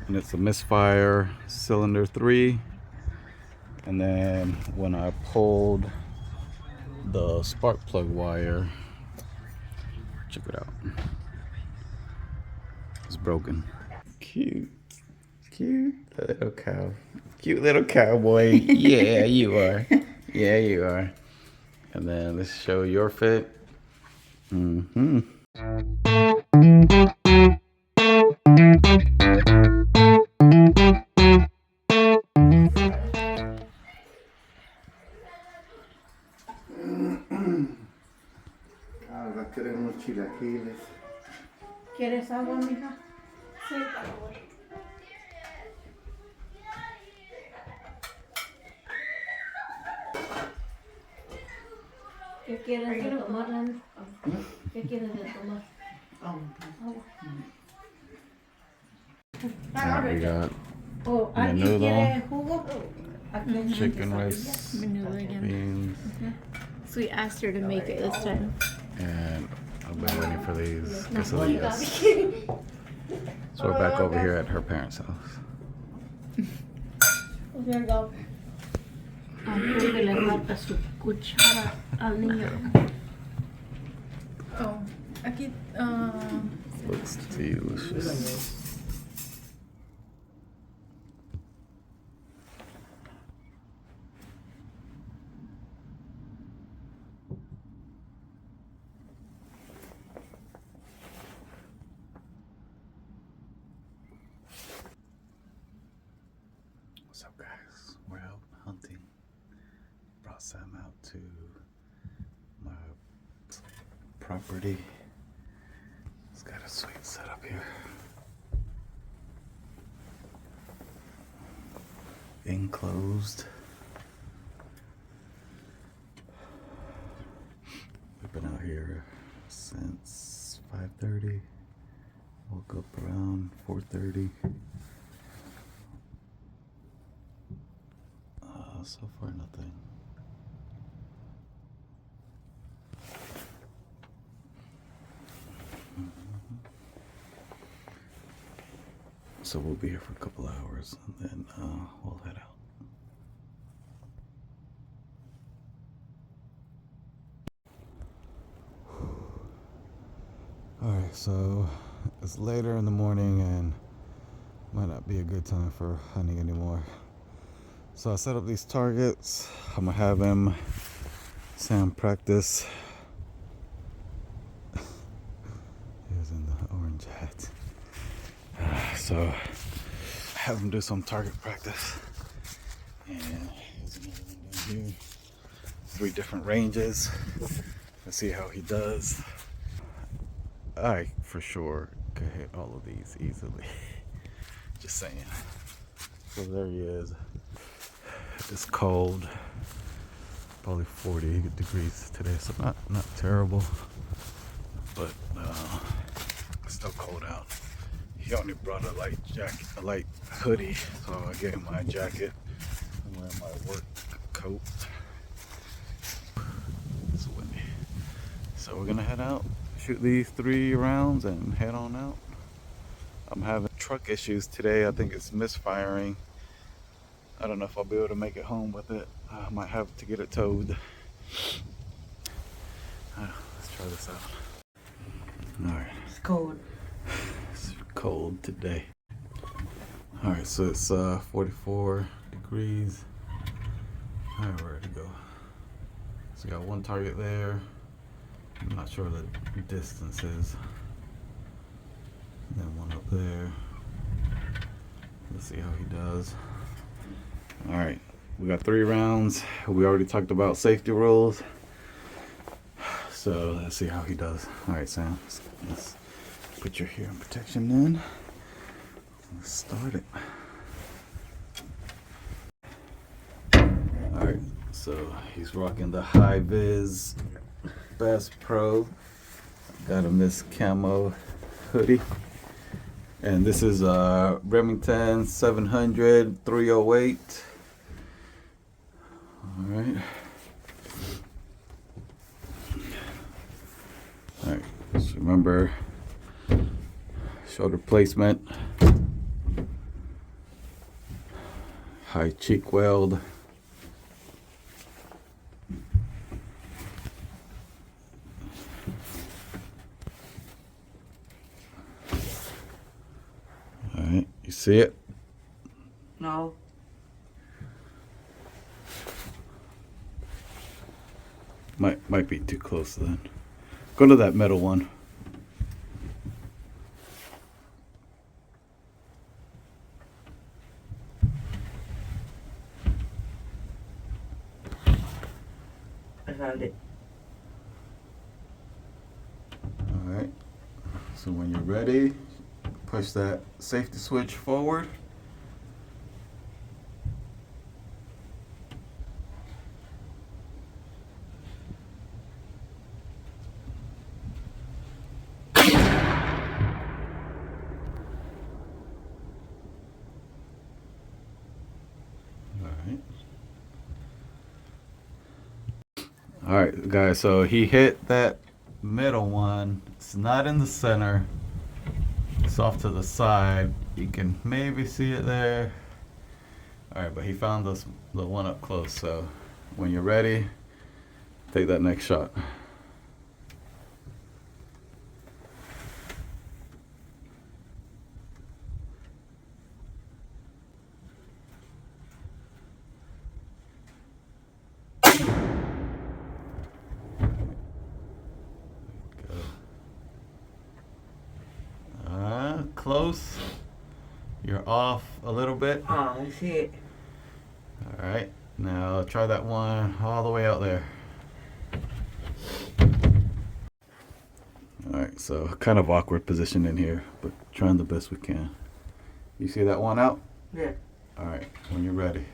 and it's a misfire cylinder 3. And then when I pulled the spark plug wire, check it out, it's broken. Cute, cute little cow, cute little cowboy. Yeah, you are. Yeah, you are. And then let's show your fit. Mm-hmm. Ahora queremos chilaquiles. ¿Quieres agua, mija? Sí, por favor. ¿Qué quieres de tomar, Dani? ¿Qué quieres de tomar? Now we got Oh, ¿alguien menudo, quiere jugo? chicken rice, Menudo again. beans, So we asked her to make it this time. and I've been waiting for these quesadillas. So we're back over here at her parents' house. There you go. Creo que le falta su cuchara al niño. Oh, aquí, Looks delicious. What's up, guys? We're out hunting. Brought Sam out to my property. It's got a sweet setup here. Enclosed. We've been out here since 5:30. Woke up around 4:30. So far nothing. So we'll be here for a couple hours and then we'll head out. Alright, so it's later in the morning and might not be a good time for hunting anymore. So I set up these targets. I'm gonna have Sam practice. He was in the orange hat. So have him do some target practice. And here's another one down here. 3 different ranges. Let's see how he does. I for sure could hit all of these easily. Just saying. So there he is. It's cold, probably 40 degrees today, so not terrible, but it's still cold out. He only brought a light jacket, a light hoodie, so I gave him my jacket. I'm wearing my work coat. It's windy, so we're gonna head out, shoot these 3 rounds, and head on out. I'm having truck issues today. I think it's misfiring. I don't know if I'll be able to make it home with it. I might have to get it towed. Let's try this out. Alright. It's cold. It's cold today. Alright, so it's 44 degrees. Alright, we're ready to go. So we got 1 target there. I'm not sure what the distance is. And then 1 up there. Let's see how he does. All right, we got 3 rounds. We already talked about safety rules. So let's see how he does. All right, Sam, let's put your hearing protection in. Let's start it. All right, so he's rocking the high vis Bass Pro. Got him this camo hoodie. And this is Remington 700 308. All right. All right. Just remember shoulder placement. high cheek weld. All right, you see it? No. Might be too close then. Go to that metal one. I found it. All right. So when you're ready, push that safety switch forward. All right, guys, so he hit that middle one. It's not in the center. It's off to the side. You can maybe see it there. All right, but he found the one up close. So when you're ready, take that next shot. Close. You're off a little bit. Oh, I see it. All right, now try that one all the way out there. All right, so kind of awkward position in here, but trying the best we can. You see that one out? Yeah. All right, when you're ready.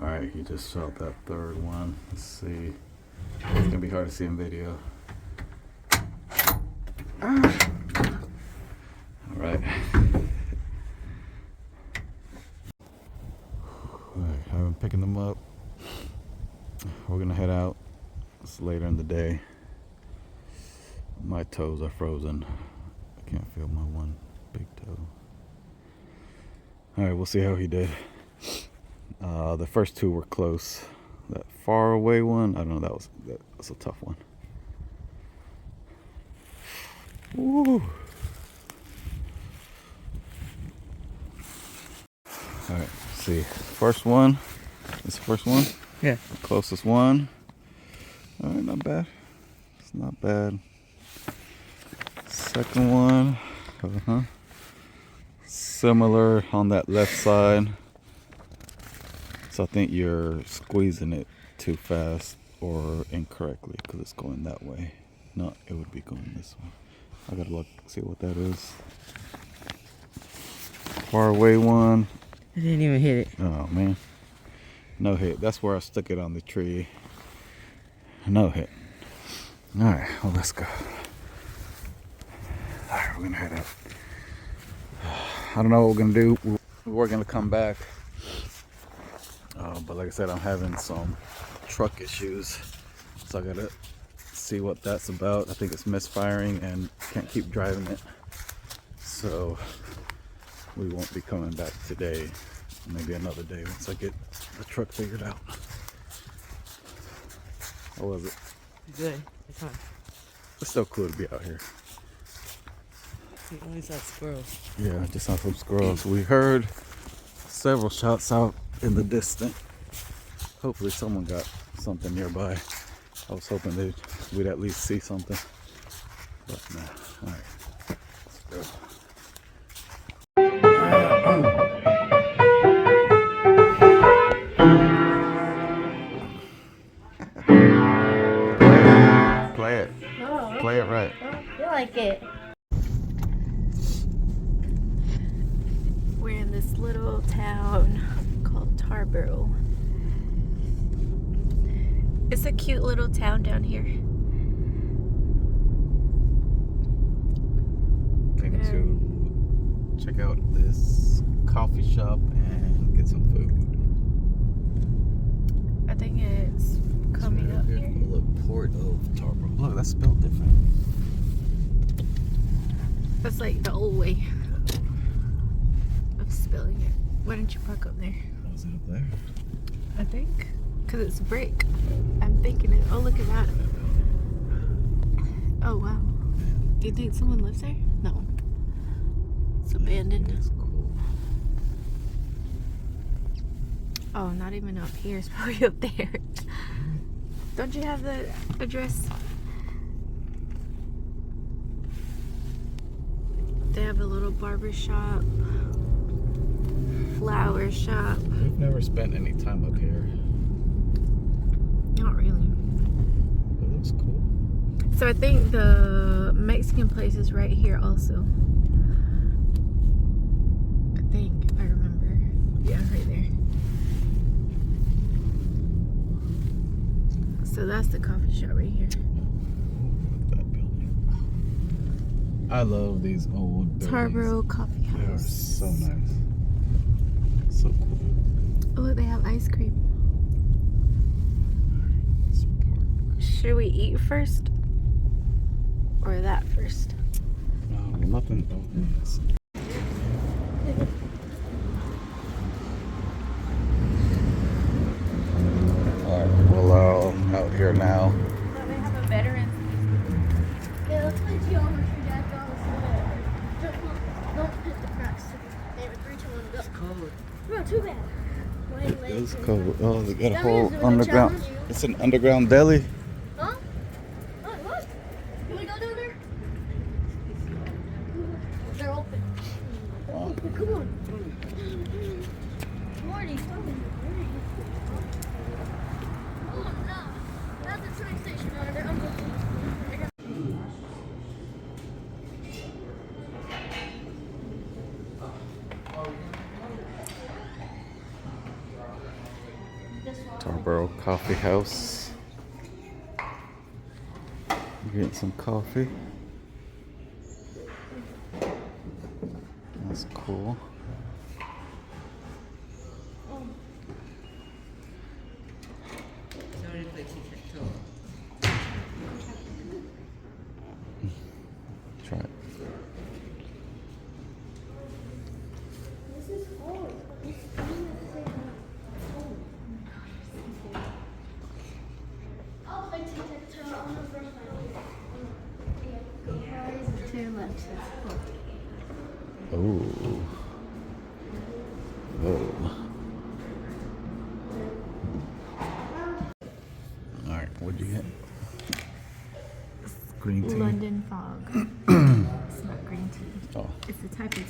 All right, he just shot that third one. Let's see. It's gonna be hard to see in video. All right. All right, I've been picking them up. We're gonna head out. It's later in the day. My toes are frozen. I can't feel my one big toe. All right, we'll see how he did. The first two were close. That far away one, I don't know, that was a tough one. Woo. All right, see. First one. This is the first one? Yeah. The closest one. All right, not bad. It's not bad. Second one. Similar on that left side. So I think you're squeezing it too fast or incorrectly because it's going that way. No, it would be going this way. I gotta look, see what that is. Far away one. I didn't even hit it. Oh man. No hit. That's where I stuck it on the tree. No hit. Alright, well let's go. Alright, we're gonna head out. I don't know what we're gonna do. We're gonna come back. But like I said, I'm having some truck issues. So I gotta see what that's about. I think it's misfiring and can't keep driving it. So we won't be coming back today. Maybe another day once I get the truck figured out. How was it? Good. It's fine. It's still cool to be out here. We only saw squirrels. Yeah, I just saw some squirrels. We heard several shots out in the distance. Hopefully someone got something nearby. I was hoping we'd at least see something. But nah. Alright. Let's go. Play it. Oh, Play it right. I feel like it. We're in this little town called Tarboro. It's a cute little town down here. Can to check out this coffee shop and get some food. I think it's coming up here. Look, Port of Tarboro. Look, that's spelled different. That's like the old way of spelling it. Why don't you park up there? Oh, is it up there? I think. Because it's brick. I'm thinking it. Oh, look at that. Oh, wow. Do you think someone lives there? No. It's abandoned. It's cool. Oh, not even up here. It's probably up there. Don't you have the address? They have a little barber shop, flower shop. We've never spent any time up here. Not really. It looks cool. So I think the Mexican place is right here also. I think, if I remember. Yeah, right there. So that's the coffee shop right here. Look at that building. I love these old buildings. Tarboro Coffee They are House. so nice. So cool. Oh, look, they have ice cream. Let's park. Should we eat first? Or that first? Nothing. Oh, yes. Alright, well, out here now. They have a veterans. Yeah, let's play geometry, Dad. Don't hit the cracks. They have 3, 2, 1, go. It's cold. No, too bad. My legs It's are- cold. Oh, they got a That whole means they're gonna underground. challenge you. It's an underground deli. Huh? What? What? Can we go down there? They're open. Wow. Come on. Morty, come on. Oh, no. That's the train station over there. I'm looking. Tarboro Coffee House. Getting some coffee. That's cool. Try it. This is hard. I'll play tic-tac-toe on the first one. Two left. Oh. Whoa. Alright, what'd you get? Green tea. London Fog. It's not green tea. Oh. It's a type of tea.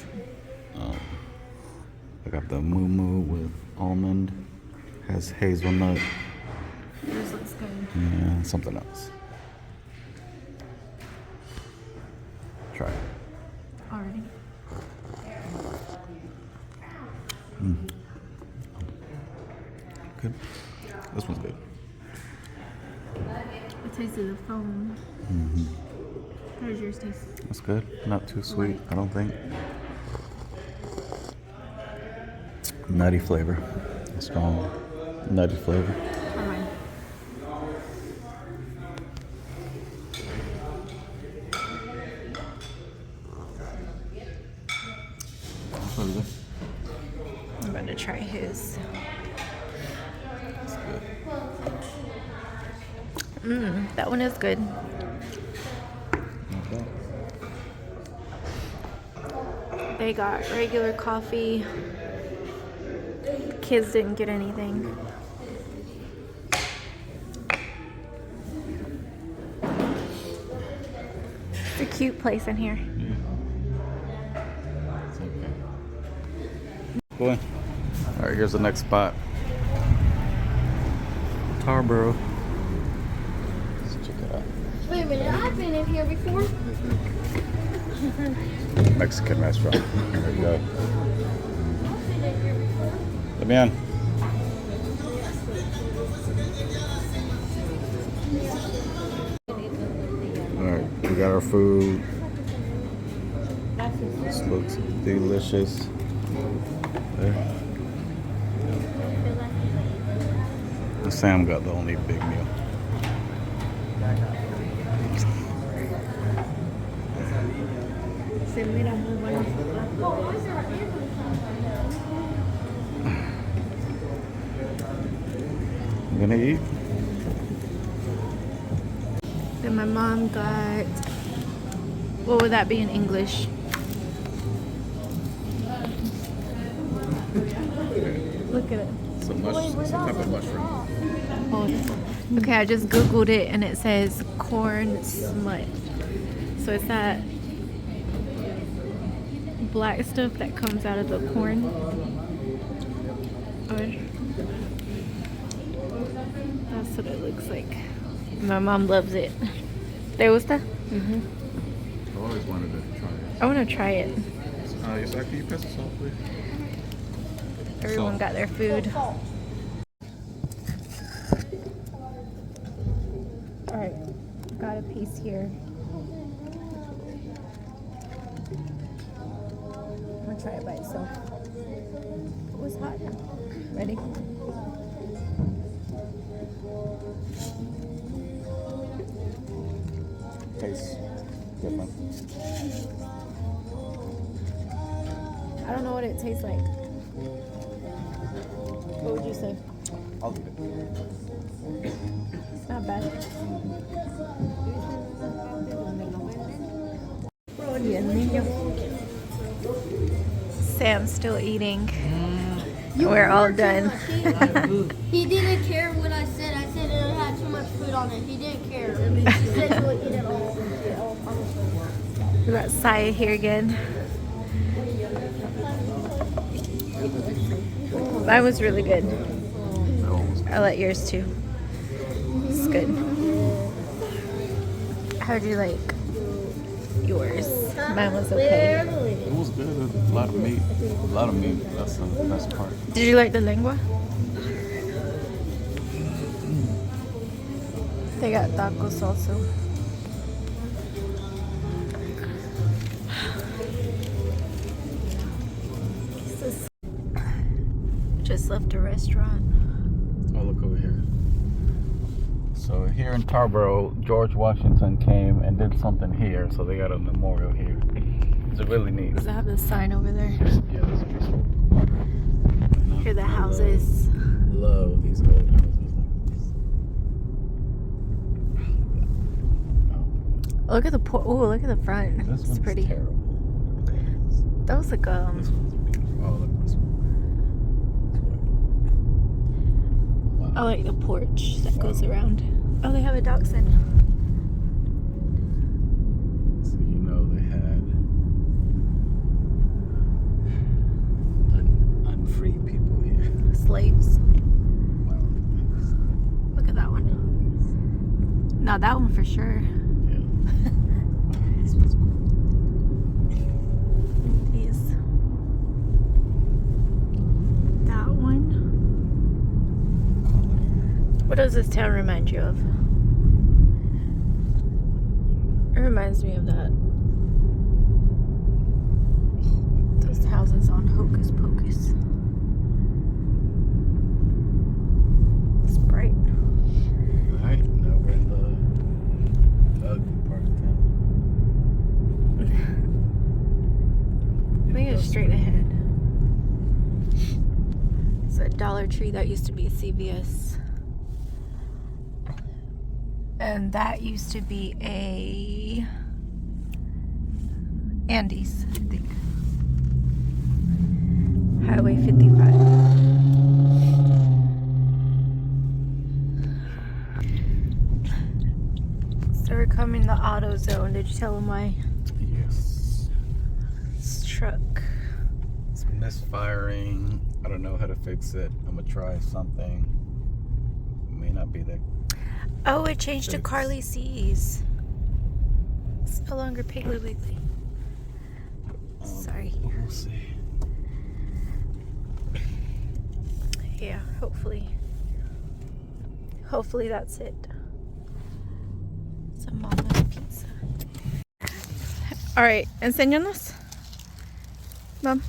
I got the Moo Moo with almond. Has hazelnut. Yours looks good. And something else. Try it. Already. Good. This one's good. I tasted the foam. How does yours taste? That's good. Not too sweet, I don't think. Nutty flavor. Strong nutty flavor. Alright. I'm about to try his. That's good. That one is good. Not bad. They got regular coffee. Kids didn't get anything. It's a cute place in here. It's okay. Go in. Alright, here's the next spot. Tarboro. Let's check it out. Wait a minute, I've been in here before. Mexican restaurant. There you go. I've been in here before. Let me in. Alright, we got our food. looks delicious. There. Sam got the only big meal. Se mira muy bueno. You gonna eat? Then my mom got, what would that be in English? Look at it. It's a type of mushroom. Okay, I just googled it and it says corn smut. So it's that black stuff that comes out of the corn. That's what it looks like. My mom loves it. ¿Te gusta? I always wanted to try it. I want to try it. Yes, can you pass the salt, please? Everyone got their food. Alright, got a piece here. I'm gonna try it by itself. Oh, it's hot. Ready? Tastes different. I don't know what it tastes like. What would you say? I'll eat it. It's not bad. Sam's still eating. We're all done. He didn't care what I said. I said it had too much food on it. He didn't care. He said he would eat it all. We got Saya here again. Mine was really good. I like yours too. It's good. How'd you like yours? Mine was okay. It was good. There's a lot of meat. A lot of meat. That's the best part. Did you like the lengua? They got tacos also. Just left a restaurant. Oh, look over here. So here in Tarboro, George Washington came and did something here, so they got a memorial here. It's really neat. Does it have the sign over there? Yeah, that's peaceful. Here are the houses. Love these old houses like this. Look at the look at the front. This It's one's pretty. terrible. That was like This one's beautiful. Oh, look at this one. I like the porch that goes around. Oh, they have a dachshund. So you know they had unfree people here. Slaves. Wow. Look at that one. No, that one for sure. Yeah. This was cool. These. That one. What does this town remind you of? It reminds me of that. Those houses on Hocus Pocus. It's bright. Alright, now we're in the ugly part of town. I think it's straight ahead. It's a Dollar Tree that used to be a CVS. And that used to be a Andy's, I think. Highway 55. So we're coming to AutoZone. Did you tell them why? Yes. This truck. It's misfiring. I don't know how to fix it. I'm gonna try something. It may not be that. Oh, it changed to Fix. Carly C's. It's no longer Piggly Wiggly. Sorry. We'll see. Yeah, hopefully. Hopefully that's it. Some mama's pizza. Alright, enséñanos. Mom.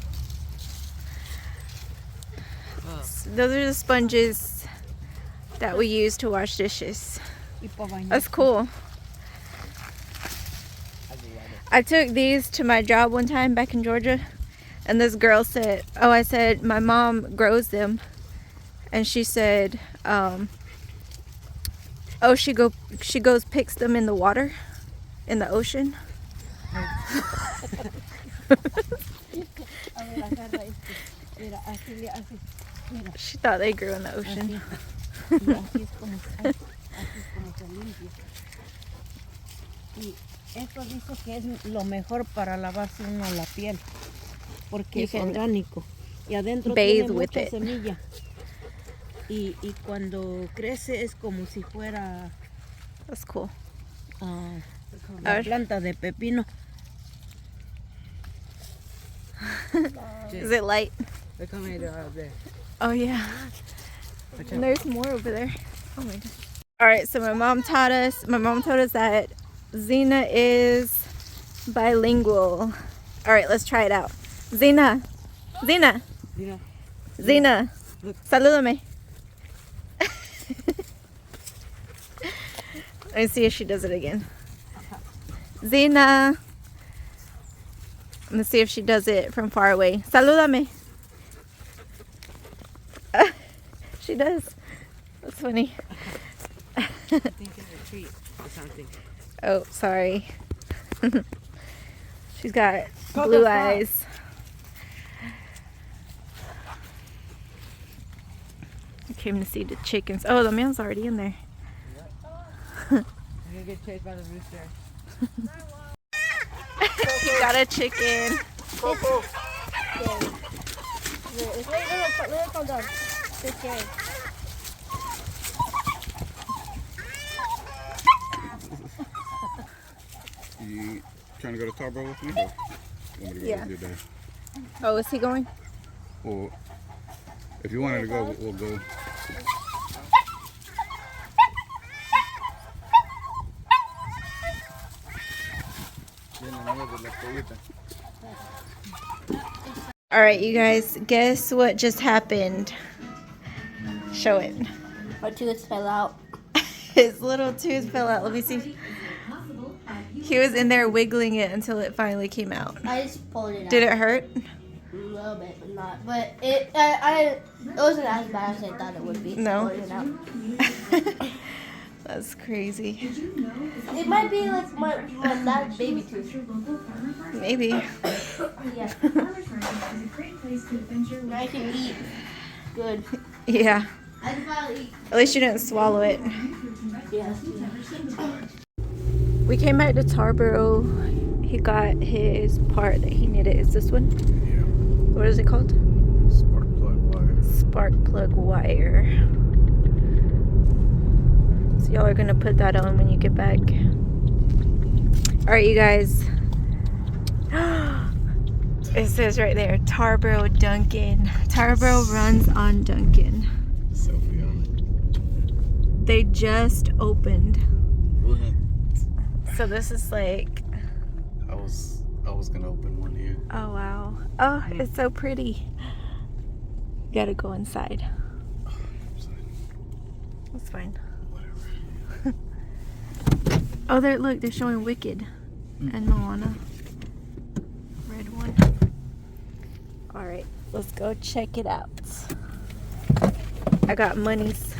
Those are the sponges that we use to wash dishes. That's cool. I took these to my job one time back in Georgia, and this girl said, oh, I said, my mom grows them. And she said, oh, she goes picks them in the water, in the ocean. She thought they grew in the ocean. Esto dice que es lo mejor para lavarse uno la piel, porque You es can orgánico y adentro bathe tiene with mucha it. semilla. Y cuando crece es como si fuera That's cool. la planta de pepino. Is it light? They're coming there. Oh yeah. And there's more over there. Oh my god. Alright, so my mom told us that Zena is bilingual. Alright, let's try it out. Zena. Look. Salúdame. Let me see if she does it again. Zena. Let's see if she does it from far away. Salúdame. She does. That's funny. I think it's a treat or something. Oh, sorry. She's got blue eyes. I came to see the chickens. Oh, the man's already in there. You're gonna get chased by the rooster. You got a chicken. Coco. Let it calm down. It's scary. You trying to go to Tarboro with me? Or want me to go Yeah. with your dad? Oh, is he going? Or if you wanted to go, we'll go. All right, you guys, guess what just happened? Show it. My tooth fell out. His little tooth fell out. Let me see. He was in there wiggling it until it finally came out. I just pulled it out. Did it hurt? A little bit, but not. But it wasn't as bad as I thought it would be. No. Pulling it out. That's crazy. It might be like my dad's baby tooth. Maybe. Yeah. I can eat good. Yeah. I can probably eat. At least you didn't swallow it. Yes. We came back to Tarboro. He got his part that he needed. Is this one? Yeah. What is it called? Spark plug wire. Spark plug wire. So y'all are gonna put that on when you get back. Alright, you guys. It says right there, Tarboro Dunkin'. Tarboro runs on Dunkin'. Selfie on They just opened. it. So this is like, I was gonna open one here. oh wow. Oh, it's so pretty. Gotta go inside. That's fine. Whatever. Oh, there! Look, they're showing Wicked and Moana. Red one. All right, let's go check it out. I got monies.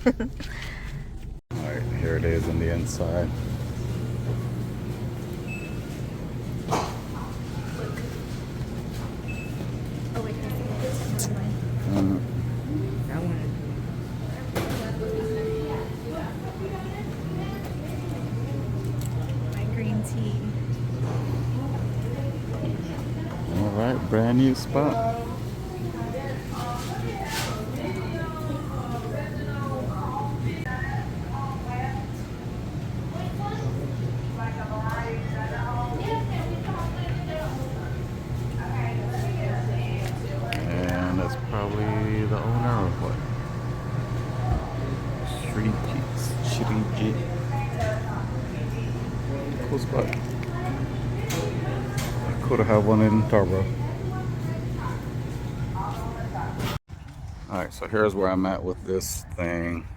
Alright, here it is on the inside. Oh wait, can I see this? Never mind. That one. My green tea. Alright, brand new spot. And that's probably the owner or what? Shriji. Cool spot. cool to have one in Tarboro. Alright, so here's where I'm at with this thing.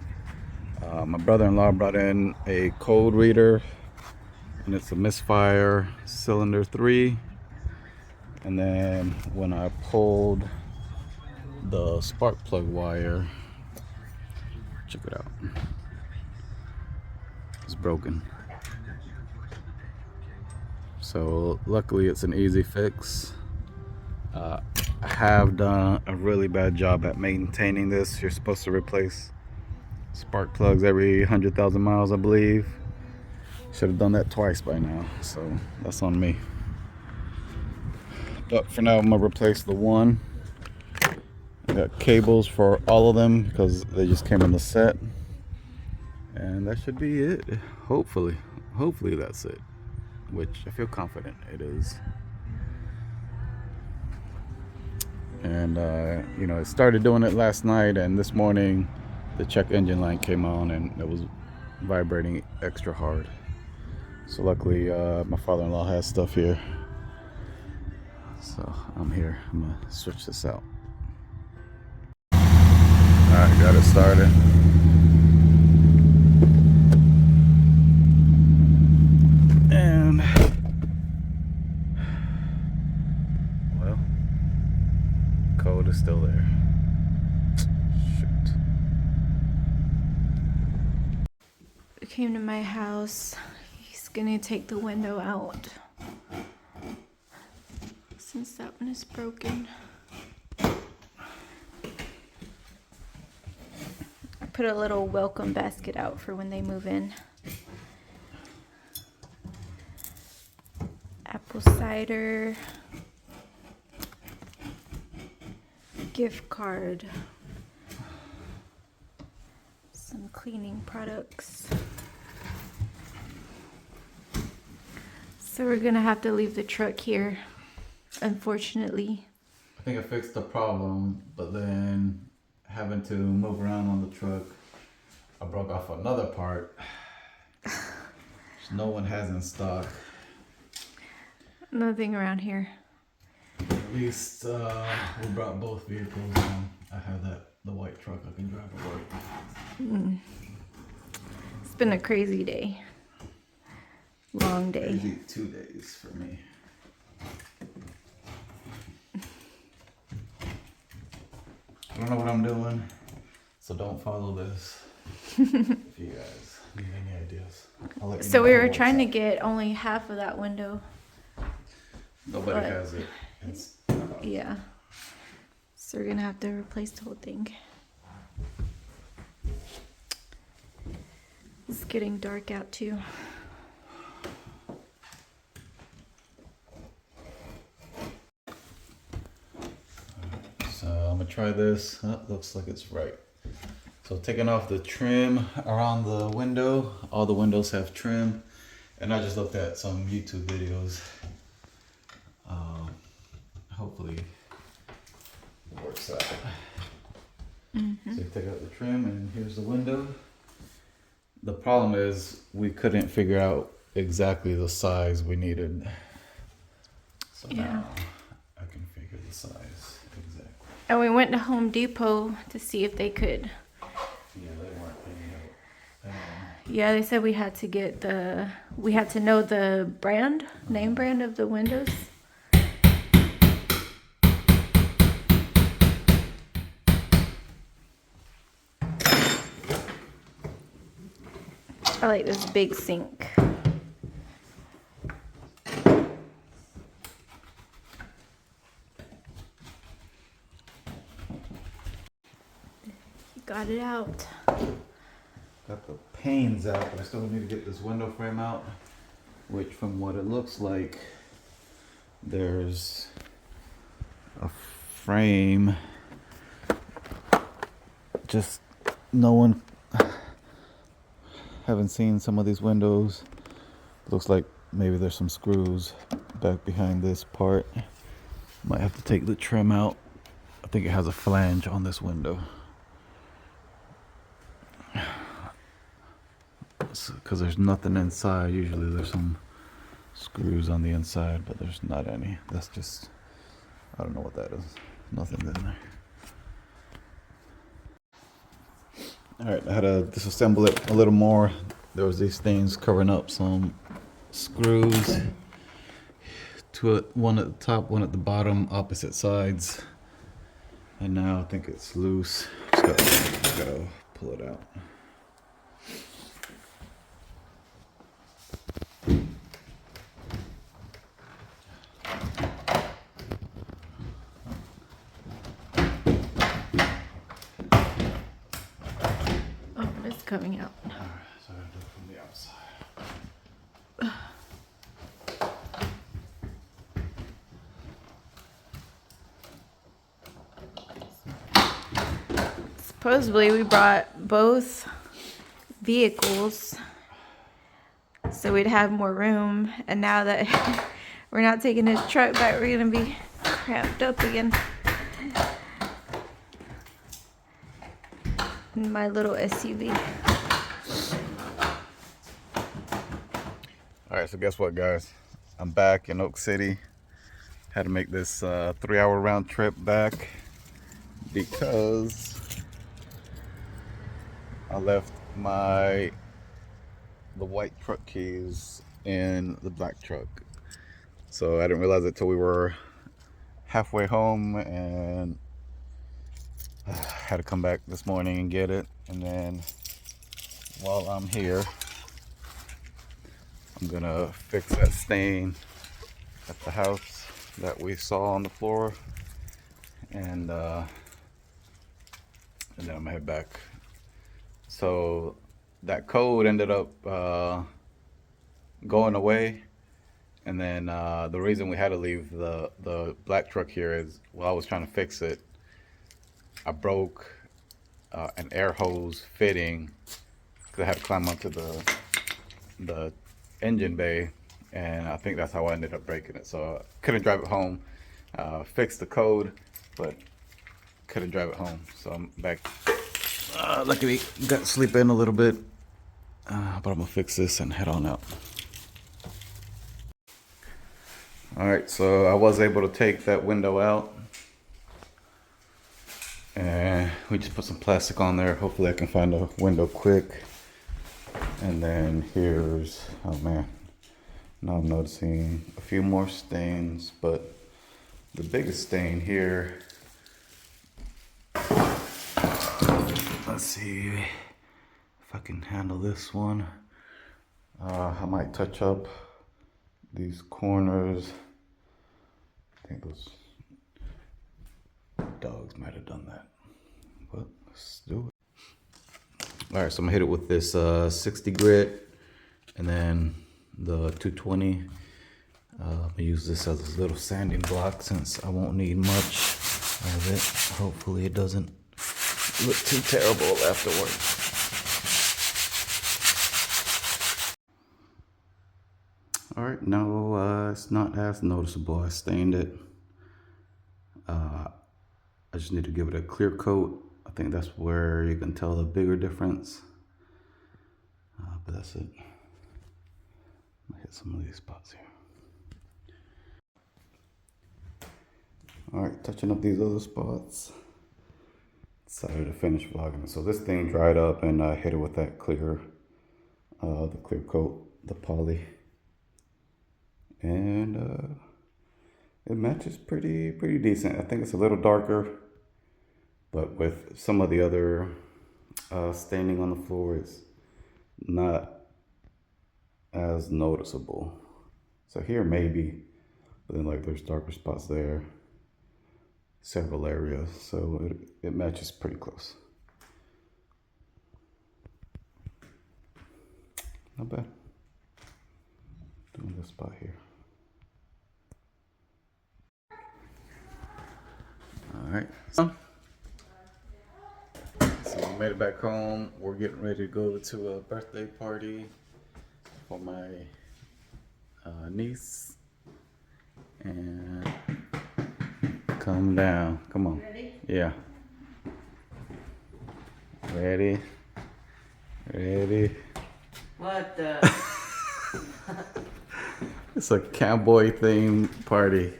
My brother-in-law brought in a code reader, and it's a misfire cylinder 3. And then when I pulled the spark plug wire, check it out, it's broken. So luckily it's an easy fix. I have done a really bad job at maintaining this. You're supposed to replace spark plugs every 100,000 miles, I believe. Should have done that twice by now, so that's on me. But for now, I'm gonna replace the one. I got cables for all of them because they just came in the set, and that should be it. Hopefully that's it, which I feel confident it is. And you know, it started doing it last night, and this morning the check engine light came on and it was vibrating extra hard. So luckily my father-in-law has stuff here, so I'm here. I'm gonna switch this out. Alright, got it started. And well, code is still there. Shoot. We came to my house. He's gonna take the window out since that one is broken. I put a little welcome basket out for when they move in. Apple cider, gift card, some cleaning products. So we're gonna have to leave the truck here, unfortunately. I think I fixed the problem, but then having to move around on the truck, I broke off another part which no one has in stock. Nothing around here. At least we brought both vehicles on. I have the white truck I can drive to work. It's been a crazy day. Long day. Crazy 2 days for me. I don't know what I'm doing, so don't follow this. If you guys need any ideas, I'll let you So know we on were the trying to WhatsApp. get only half of that window. Nobody but- has it. It's Yeah. So we're gonna have to replace the whole thing. It's getting dark out too. So I'm gonna try this. Looks like it's right. So taking off the trim around the window. All the windows have trim, and I just looked at some YouTube videos. Hopefully it works out. So you take out the trim, and here's the window. The problem is we couldn't figure out exactly the size we needed. So Yeah. now I can figure the size exactly. And we went to Home Depot to see if they could. Yeah, they weren't paying out. Yeah, they said we had to know the brand, name brand of the windows. I like this big sink. Got it out. Got the panes out, but I still need to get this window frame out, which from what it looks like, there's a frame. Just no one, haven't seen some of these windows. Looks like maybe there's some screws back behind this part. Might have to take the trim out. I think it has a flange on this window. Because there's nothing inside. Usually there's some screws on the inside, but there's not any. That's just, I don't know what that is. Nothing's in there. All right, I had to disassemble it a little more. There was these things covering up some screws. One at the top, one at the bottom, opposite sides. And now I think it's loose. Just gotta pull it out. Oh, it's coming out. All right, so I gotta do it from the outside. Supposedly we brought both vehicles so we'd have more room, and now that we're not taking this truck back, we're gonna be cramped up again. In my little SUV. All right, so guess what, guys? I'm back in Oak City. Had to make this 3-hour round trip back because I left the white truck keys in the black truck. So I didn't realize it till we were halfway home, and had to come back this morning and get it. And then while I'm here, I'm gonna fix that stain at the house that we saw on the floor, and then I'm gonna head back. So that code ended up going away, and then the reason we had to leave the black truck here is while I was trying to fix it, I broke an air hose fitting because I had to climb onto the engine bay, and I think that's how I ended up breaking it. So I couldn't drive it home. Fixed the code, but couldn't drive it home. So I'm back. Luckily got to sleep in a little bit, but I'm gonna fix this and head on out. All right, so I was able to take that window out, and we just put some plastic on there. Hopefully I can find a window quick. And then here's, oh man, now I'm noticing a few more stains, but the biggest stain here, let's see if I can handle this one. I might touch up these corners. I think those dogs might have done that, but let's do it. All right, so I'm gonna hit it with this 60 grit and then the 220. I'm gonna use this as a little sanding block since I won't need much of it. Hopefully it doesn't look too terrible afterwards. All right, no, it's not as noticeable. I stained it. I just need to give it a clear coat. I think that's where you can tell the bigger difference. But that's it. I'll hit some of these spots here. All right, touching up these other spots. Decided to finish vlogging. So this thing dried up, and I hit it with that clear, the clear coat, the poly. And it matches pretty decent. I think it's a little darker, but with some of the other staining on the floor, it's not as noticeable. So here maybe, but then like there's darker spots there, several areas, so it matches pretty close. Not bad. Doing this spot here. All right. So we made it back home. We're getting ready to go to a birthday party for my niece. And come down. Come on. Ready? Yeah. Ready? Ready? What the? It's a cowboy theme party.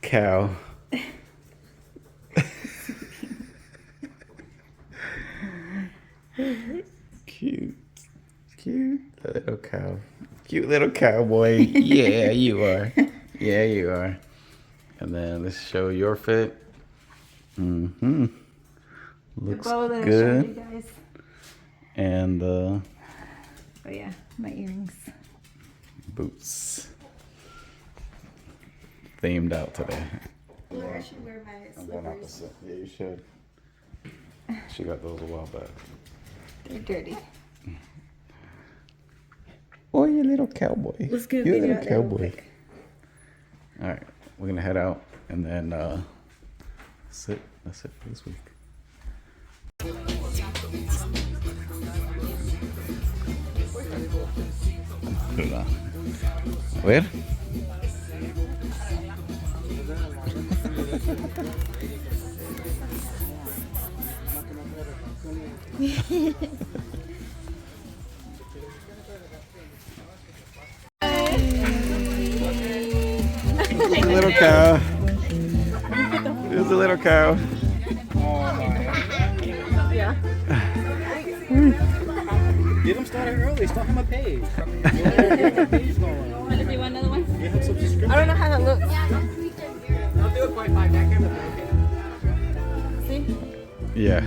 Cow. Cute. Cute little cow. Cute little cowboy. Yeah, you are. Yeah, you are. And then let's show your fit. Mm-hmm. Looks good. Guys. And Oh yeah, my earrings. boots. Themed out today. I should wear my I'm going opposite. Yeah, you should. She got those a while back. They're dirty. Oh, you little cowboy. Let's get a You video little out there real cowboy. quick. All right, we're gonna head out and then that's it for this week. Where? Little cow. There's a little cow. Get him started early. Start him a page. Get a page going. Do you want another one? Get him some subscriptions. I don't know how that looks. I'll do it 0.5 back here. Yeah.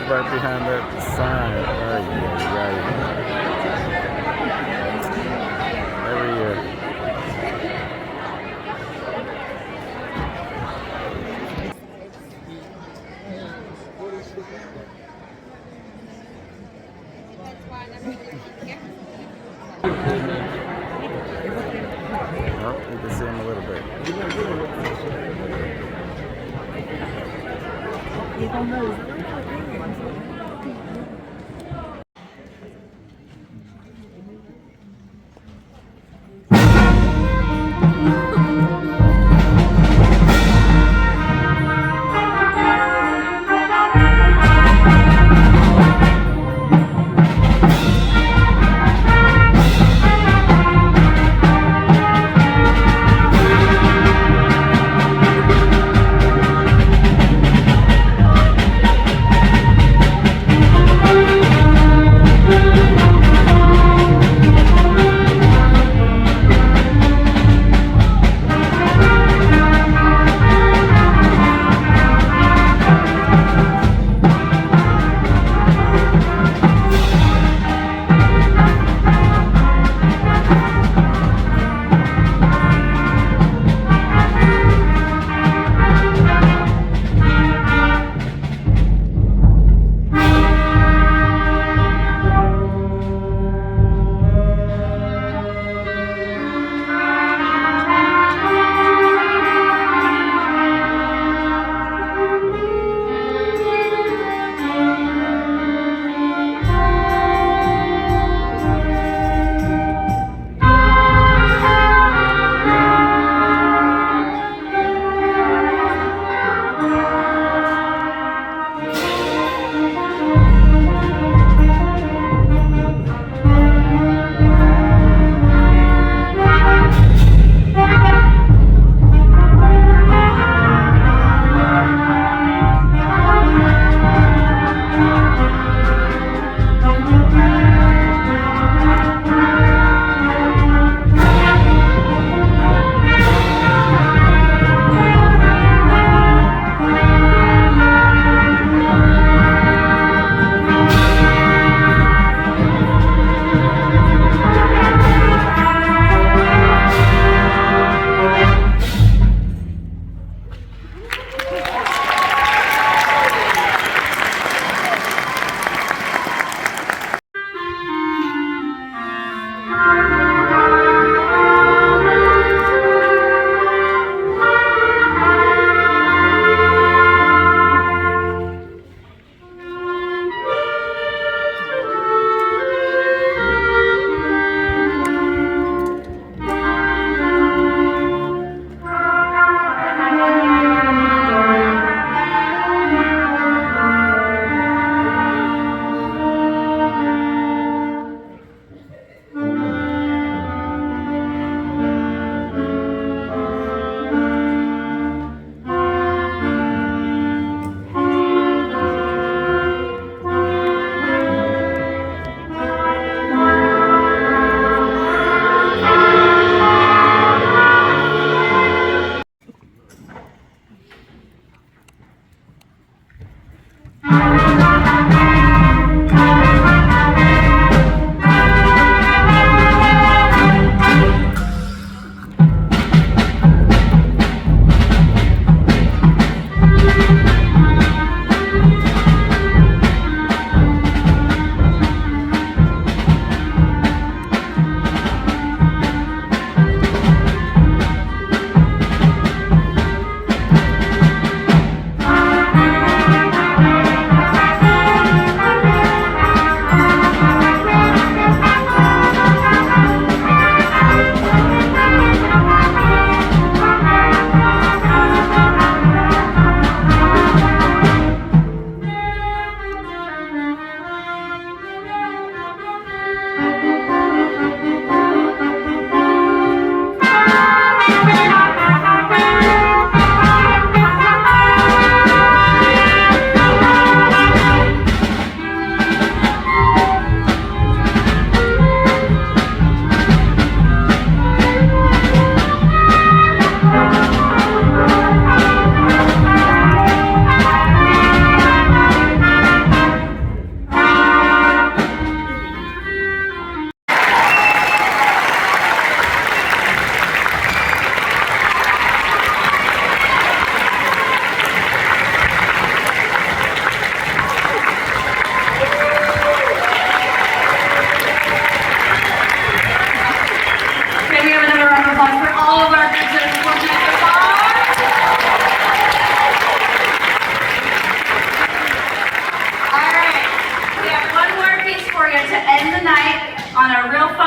Right behind that sign. Every year. Oh, you can see him a little bit.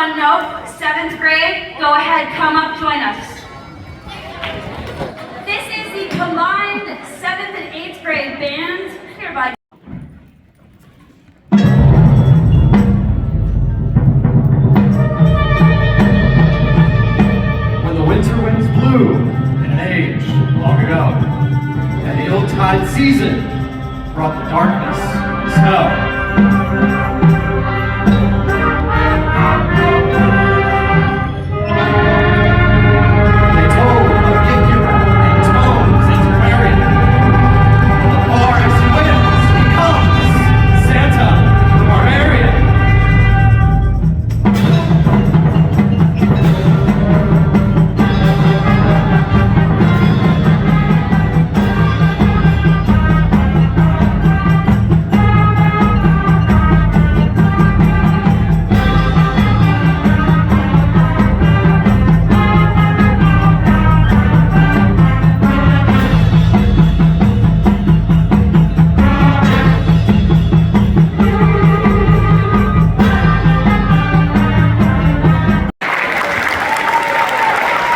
fun note, 7th grade, go ahead, come up, join us. This is the combined 7th and 8th grade band, hereby. When the winter winds blew in an age long ago, and the ill-timed season brought the darkness and snow. They told of Git-Giver and Tones and Terrarium. From the forest winds he comes, Santa the Barbarian.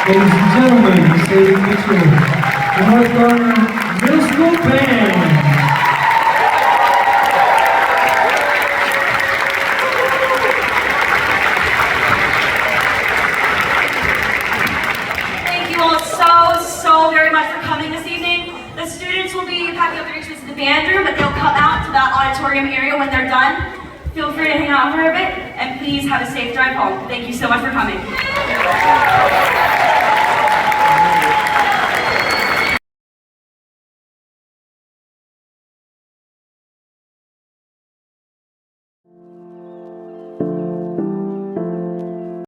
Ladies and gentlemen, stating feature, the North Garner Middle School Band. Thank you all so very much for coming this evening. The students will be packing up their instruments in the band room, but they'll come out to that auditorium area when they're done. Feel free to hang out for a bit, and please have a safe drive home. Thank you so much for coming.